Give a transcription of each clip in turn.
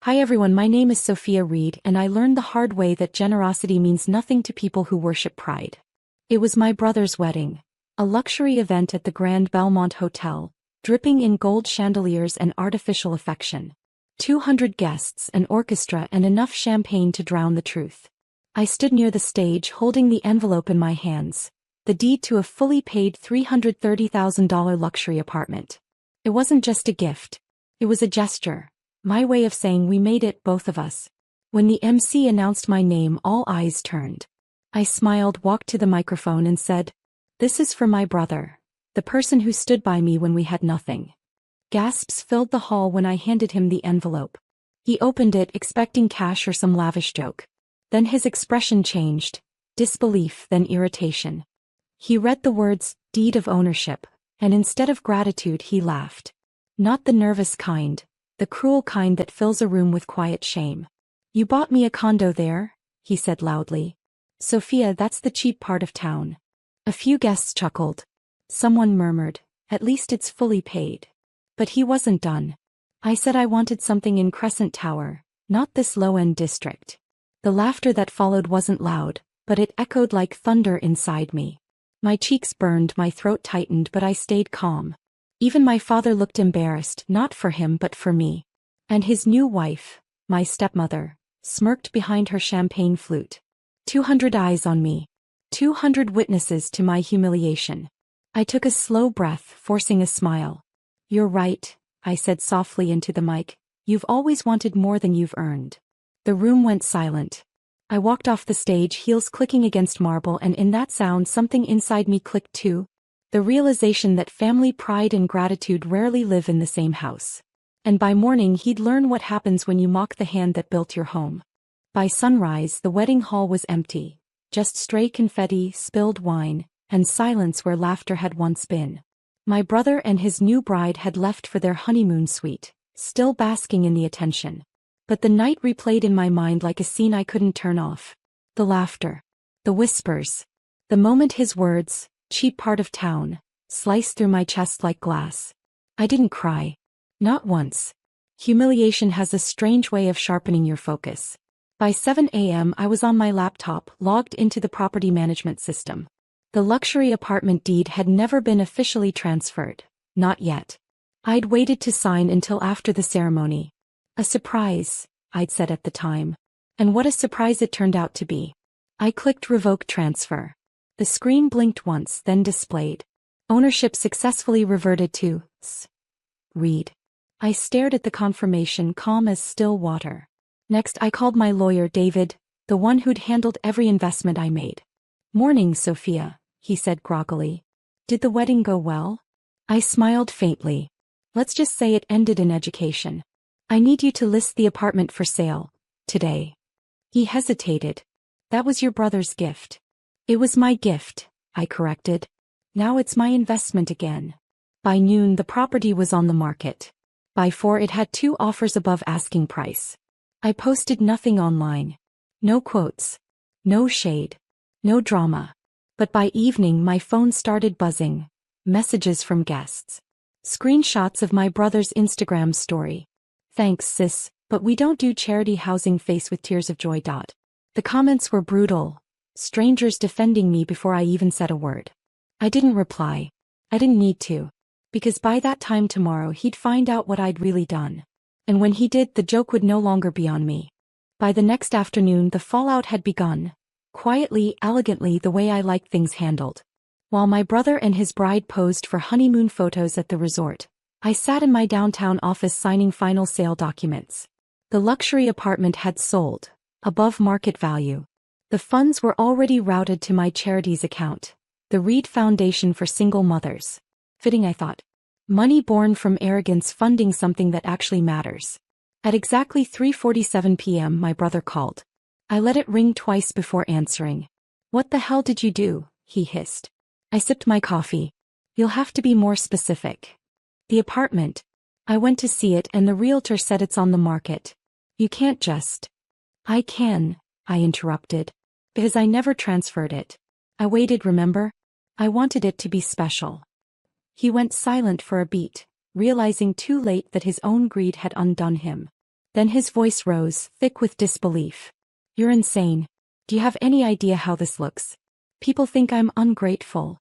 Hi everyone, my name is Sophia Reed and I learned the hard way that generosity means nothing to people who worship pride. It was my brother's wedding, a luxury event at the Grand Belmont Hotel, dripping in gold chandeliers and artificial affection. 200 guests, an orchestra and enough champagne to drown the truth. I stood near the stage holding the envelope in my hands, the deed to a fully paid $330,000 luxury apartment. It wasn't just a gift. It was a gesture. My way of saying we made it, both of us. When the MC announced my name, all eyes turned. I smiled, walked to the microphone and said, "This is for my brother, the person who stood by me when we had nothing." Gasps filled the hall when I handed him the envelope. He opened it expecting cash or some lavish joke. Then his expression changed, disbelief, then irritation. He read the words, "Deed of Ownership," and instead of gratitude he laughed. Not the nervous kind. The cruel kind that fills a room with quiet shame. "You bought me a condo there?" he said loudly. "Sophia, that's the cheap part of town." A few guests chuckled. Someone murmured, "At least it's fully paid." But he wasn't done. I said I wanted something in Crescent Tower, not this low-end district. The laughter that followed wasn't loud, but it echoed like thunder inside me. My cheeks burned, my throat tightened, but I stayed calm. Even my father looked embarrassed, not for him but for me. And his new wife, my stepmother, smirked behind her champagne flute. 200 eyes on me. 200 witnesses to my humiliation. I took a slow breath, forcing a smile. "You're right," I said softly into the mic. "You've always wanted more than you've earned." The room went silent. I walked off the stage, heels clicking against marble, and in that sound something inside me clicked too. The realization that family pride and gratitude rarely live in the same house. And by morning he'd learn what happens when you mock the hand that built your home. By sunrise the wedding hall was empty. Just stray confetti, spilled wine, and silence where laughter had once been. My brother and his new bride had left for their honeymoon suite, still basking in the attention. But the night replayed in my mind like a scene I couldn't turn off. The laughter. The whispers. The moment his words, "cheap part of town," sliced through my chest like glass. I didn't cry. Not once. Humiliation has a strange way of sharpening your focus. By 7 a.m. I was on my laptop, logged into the property management system. The luxury apartment deed had never been officially transferred. Not yet. I'd waited to sign until after the ceremony. A surprise, I'd said at the time. And what a surprise it turned out to be. I clicked Revoke Transfer. The screen blinked once, then displayed. Ownership successfully reverted to Reed. I stared at the confirmation, calm as still water. Next I called my lawyer, David, the one who'd handled every investment I made. "Morning, Sophia," he said groggily. "Did the wedding go well?" I smiled faintly. "Let's just say it ended in education. I need you to list the apartment for sale, today." He hesitated. "That was your brother's gift." "It was my gift," I corrected. "Now it's my investment again." By noon the property was on the market. By 4 it had 2 offers above asking price. I posted nothing online. No quotes. No shade. No drama. But by evening my phone started buzzing. Messages from guests. Screenshots of my brother's Instagram story. "Thanks sis, but we don't do charity housing," face with tears of joy. The comments were brutal. Strangers defending me before I even said a word. I didn't reply. I didn't need to. Because by that time tomorrow he'd find out what I'd really done. And when he did, the joke would no longer be on me. By the next afternoon the fallout had begun. Quietly, elegantly, the way I liked things handled. While my brother and his bride posed for honeymoon photos at the resort, I sat in my downtown office signing final sale documents. The luxury apartment had sold, above market value. The funds were already routed to my charities account, the Reed Foundation for Single Mothers. Fitting, I thought. Money born from arrogance funding something that actually matters. At exactly 3:47 p.m. my brother called. I let it ring twice before answering. "What the hell did you do?" he hissed. I sipped my coffee. "You'll have to be more specific." "The apartment. I went to see it and the realtor said it's on the market. You can't just." "I can," I interrupted. "Because I never transferred it. I waited, remember? I wanted it to be special." He went silent for a beat, realizing too late that his own greed had undone him. Then his voice rose, thick with disbelief. You're insane. Do you have any idea how this looks? People think I'm ungrateful.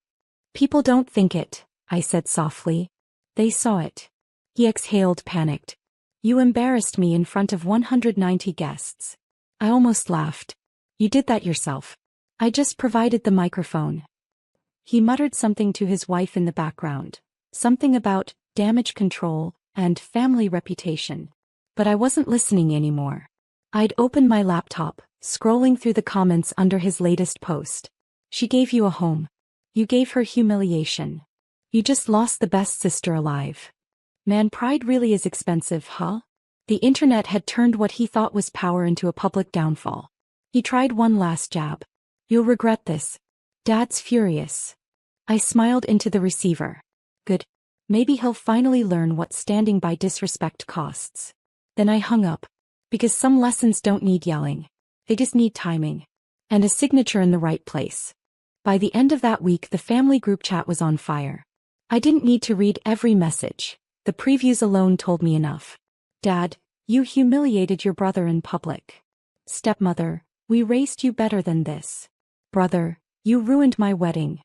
People don't think it, I said softly. They saw it. He exhaled, panicked. You embarrassed me in front of 190 guests. I almost laughed. You did that yourself. I just provided the microphone. He muttered something to his wife in the background. Something about damage control and family reputation. But I wasn't listening anymore. I'd opened my laptop, scrolling through the comments under his latest post. She gave you a home. You gave her humiliation. You just lost the best sister alive. Man, pride really is expensive, huh? The internet had turned what he thought was power into a public downfall. He tried one last jab. You'll regret this. Dad's furious. I smiled into the receiver. Good. Maybe he'll finally learn what standing by disrespect costs. Then I hung up. Because some lessons don't need yelling. They just need timing. And a signature in the right place. By the end of that week, the family group chat was on fire. I didn't need to read every message. The previews alone told me enough. Dad, you humiliated your brother in public. Stepmother, we raised you better than this. Brother, you ruined my wedding.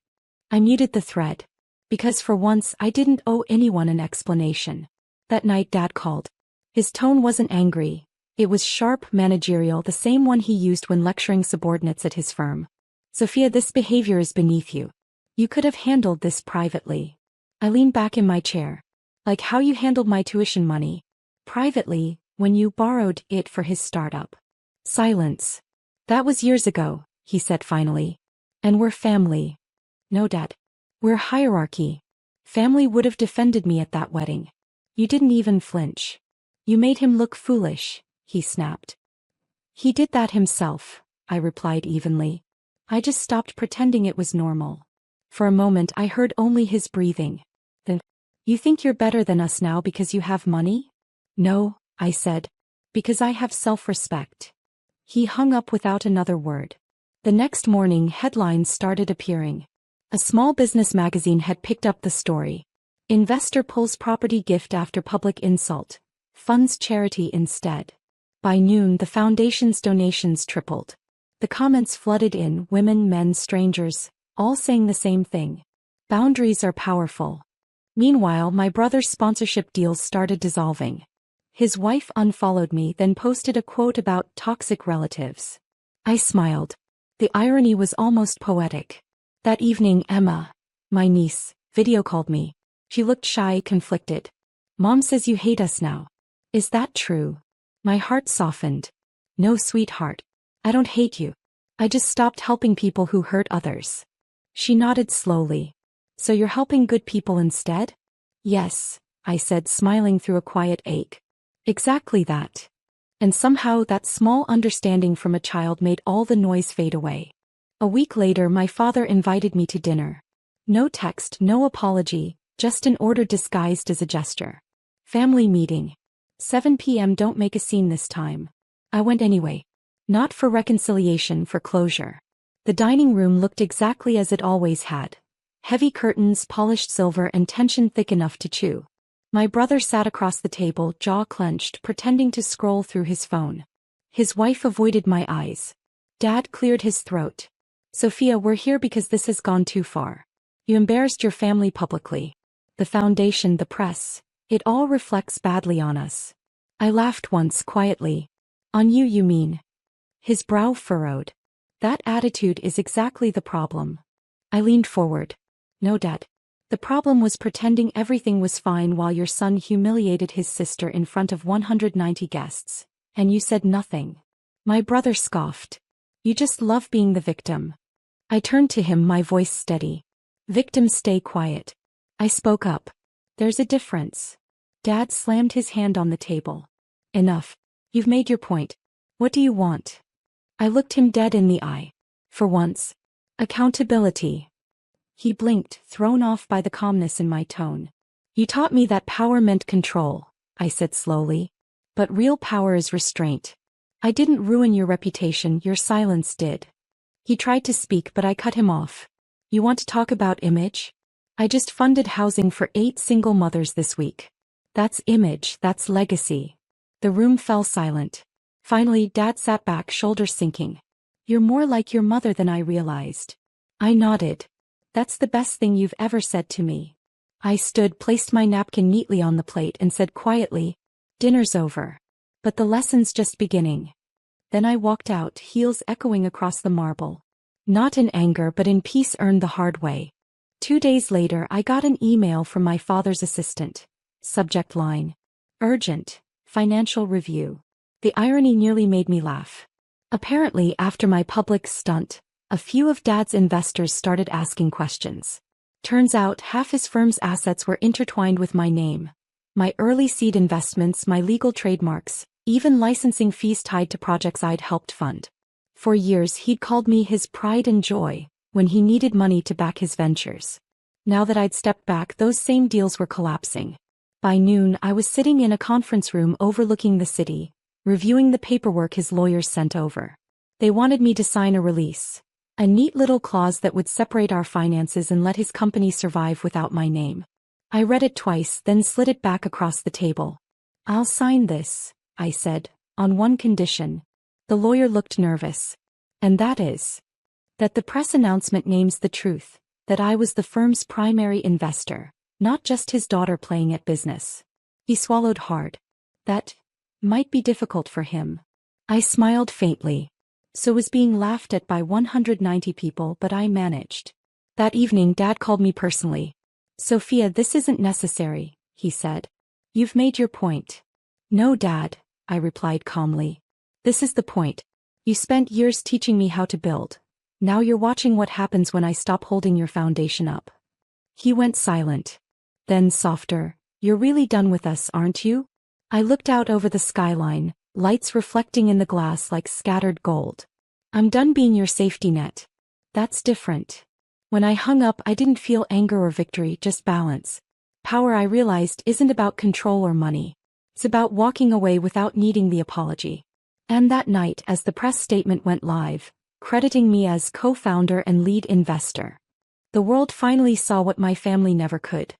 I muted the thread. Because for once I didn't owe anyone an explanation. That night Dad called. His tone wasn't angry. It was sharp, managerial, the same one he used when lecturing subordinates at his firm. Sophia, this behavior is beneath you. You could have handled this privately. I leaned back in my chair. Like how you handled my tuition money. Privately, when you borrowed it for his startup. Silence. That was years ago, he said finally. And we're family. No, Dad. We're hierarchy. Family would have defended me at that wedding. You didn't even flinch. You made him look foolish, he snapped. He did that himself, I replied evenly. I just stopped pretending it was normal. For a moment I heard only his breathing. Then, you think you're better than us now because you have money? No, I said. Because I have self-respect. He hung up without another word. The next morning headlines started appearing. A small business magazine had picked up the story. Investor pulls property gift after public insult. Funds charity instead. By noon the foundation's donations tripled. The comments flooded in, women, men, strangers, all saying the same thing. Boundaries are powerful. Meanwhile, my brother's sponsorship deals started dissolving. His wife unfollowed me, then posted a quote about toxic relatives. I smiled. The irony was almost poetic. That evening Emma, my niece, video called me. She looked shy, conflicted. Mom says you hate us now. Is that true? My heart softened. No, sweetheart. I don't hate you. I just stopped helping people who hurt others. She nodded slowly. So you're helping good people instead? Yes, I said, smiling through a quiet ache. Exactly that. And somehow that small understanding from a child made all the noise fade away. A week later my father invited me to dinner. No text, no apology, just an order disguised as a gesture. Family meeting. 7 p.m. Don't make a scene this time. I went anyway. Not for reconciliation, for closure. The dining room looked exactly as it always had. Heavy curtains, polished silver, and tension thick enough to chew. My brother sat across the table, jaw clenched, pretending to scroll through his phone. His wife avoided my eyes. Dad cleared his throat. Sophia, we're here because this has gone too far. You embarrassed your family publicly. The foundation, the press. It all reflects badly on us. I laughed once, quietly. On you, you mean? His brow furrowed. That attitude is exactly the problem. I leaned forward. No, Dad. The problem was pretending everything was fine while your son humiliated his sister in front of 190 guests. And you said nothing. My brother scoffed. You just love being the victim. I turned to him, my voice steady. Victims stay quiet. I spoke up. There's a difference. Dad slammed his hand on the table. Enough. You've made your point. What do you want? I looked him dead in the eye. For once. Accountability. He blinked, thrown off by the calmness in my tone. You taught me that power meant control, I said slowly. But real power is restraint. I didn't ruin your reputation, your silence did. He tried to speak, but I cut him off. You want to talk about image? I just funded housing for 8 single mothers this week. That's image, that's legacy. The room fell silent. Finally, Dad sat back, shoulders sinking. "You're more like your mother than I realized." I nodded. "That's the best thing you've ever said to me." I stood, placed my napkin neatly on the plate and said quietly, "Dinner's over. But the lesson's just beginning." Then I walked out, heels echoing across the marble. Not in anger but in peace earned the hard way. 2 days later I got an email from my father's assistant. Subject line: "Urgent. Financial review." The irony nearly made me laugh. Apparently, after my public stunt, a few of Dad's investors started asking questions. Turns out half his firm's assets were intertwined with my name. My early seed investments, my legal trademarks, even licensing fees tied to projects I'd helped fund. For years he'd called me his pride and joy when he needed money to back his ventures. Now that I'd stepped back, those same deals were collapsing. By noon I was sitting in a conference room overlooking the city, reviewing the paperwork his lawyers sent over. They wanted me to sign a release. A neat little clause that would separate our finances and let his company survive without my name. I read it twice, then slid it back across the table. "I'll sign this," I said, "on one condition." The lawyer looked nervous. "And that is?" "That the press announcement names the truth, that I was the firm's primary investor, not just his daughter playing at business." He swallowed hard. "That might be difficult for him." I smiled faintly. So was being laughed at by 190 people, but I managed. That evening Dad called me personally. "Sophia, this isn't necessary," he said. "You've made your point." "No, Dad," I replied calmly. "This is the point. You spent years teaching me how to build. Now you're watching what happens when I stop holding your foundation up." He went silent. Then softer, "You're really done with us, aren't you?" I looked out over the skyline, lights reflecting in the glass like scattered gold. "I'm done being your safety net." "That's different." When I hung up, I didn't feel anger or victory, just balance. Power, I realized, isn't about control or money. It's about walking away without needing the apology. And that night, as the press statement went live, crediting me as co-founder and lead investor, the world finally saw what my family never could.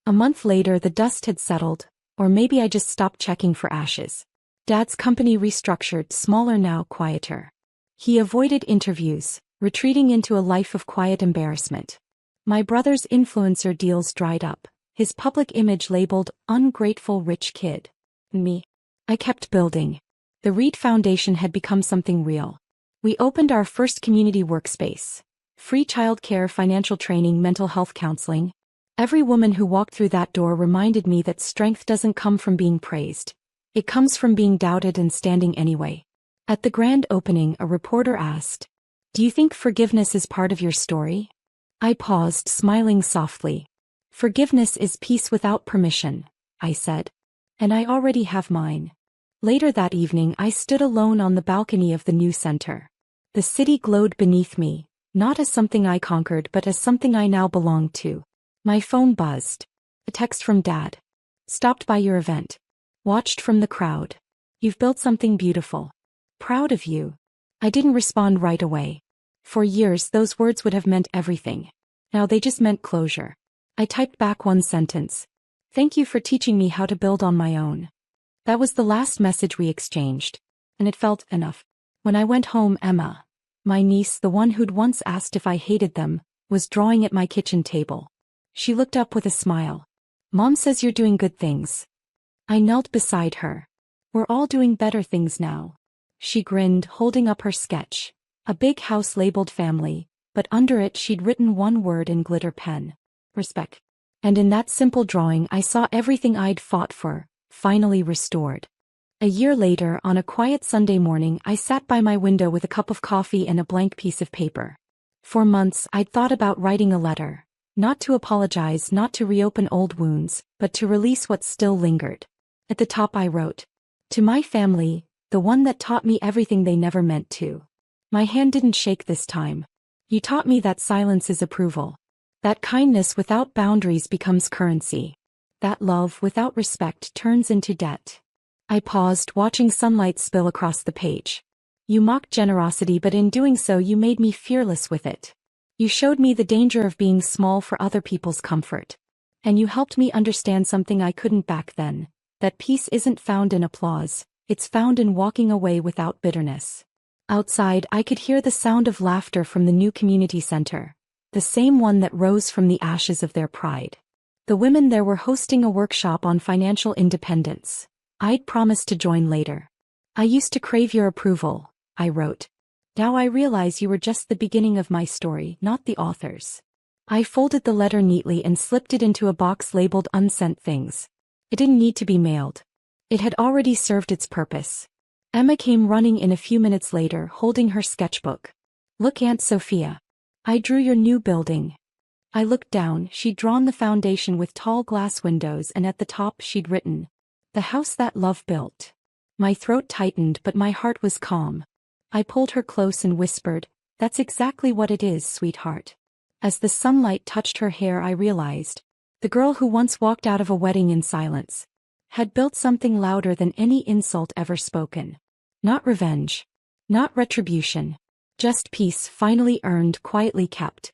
A month later, the dust had settled, or maybe I just stopped checking for ashes. Dad's company restructured, smaller now, quieter. He avoided interviews, retreating into a life of quiet embarrassment. My brother's influencer deals dried up, his public image labeled ungrateful rich kid. Me. I kept building. The Reed Foundation had become something real. We opened our first community workspace. Free childcare, financial training, mental health counseling. Every woman who walked through that door reminded me that strength doesn't come from being praised. It comes from being doubted and standing anyway. At the grand opening, a reporter asked, "Do you think forgiveness is part of your story?" I paused, smiling softly. "Forgiveness is peace without permission," I said. "And I already have mine." Later that evening, I stood alone on the balcony of the new center. The city glowed beneath me, not as something I conquered but as something I now belonged to. My phone buzzed. A text from Dad. "Stopped by your event. Watched from the crowd. You've built something beautiful. Proud of you." I didn't respond right away. For years those words would have meant everything. Now they just meant closure. I typed back one sentence. "Thank you for teaching me how to build on my own." That was the last message we exchanged. And it felt enough. When I went home, Emma, my niece, the one who'd once asked if I hated them, was drawing at my kitchen table. She looked up with a smile. "Mom says you're doing good things." I knelt beside her. "We're all doing better things now." She grinned, holding up her sketch. A big house labeled family, but under it she'd written one word in glitter pen. Respect. And in that simple drawing I saw everything I'd fought for, finally restored. A year later, on a quiet Sunday morning, I sat by my window with a cup of coffee and a blank piece of paper. For months I'd thought about writing a letter. Not to apologize, not to reopen old wounds, but to release what still lingered. At the top I wrote, "To my family, the one that taught me everything they never meant to." My hand didn't shake this time. "You taught me that silence is approval. That kindness without boundaries becomes currency. That love without respect turns into debt." I paused, watching sunlight spill across the page. "You mocked generosity, but in doing so you made me fearless with it. You showed me the danger of being small for other people's comfort. And you helped me understand something I couldn't back then, that peace isn't found in applause, It's found in walking away without bitterness. Outside, I could hear the sound of laughter from the new community center, the same one that rose from the ashes of their pride. The women there were hosting a workshop on financial independence. I'd promised to join later. I used to crave your approval, I wrote. Now I realize you were just the beginning of my story, not the author's. I folded the letter neatly and slipped it into a box labeled unsent things. It didn't need to be mailed. It had already served its purpose. Emma came running in a few minutes later, holding her sketchbook. Look, Aunt Sophia. I drew your new building. I looked down. She'd drawn the foundation with tall glass windows, and at the top she'd written, "The house that love built." My throat tightened, but my heart was calm. I pulled her close and whispered, "That's exactly what it is, sweetheart." As the sunlight touched her hair, I realized, the girl who once walked out of a wedding in silence had built something louder than any insult ever spoken. Not revenge. Not retribution. Just peace, finally earned, quietly kept.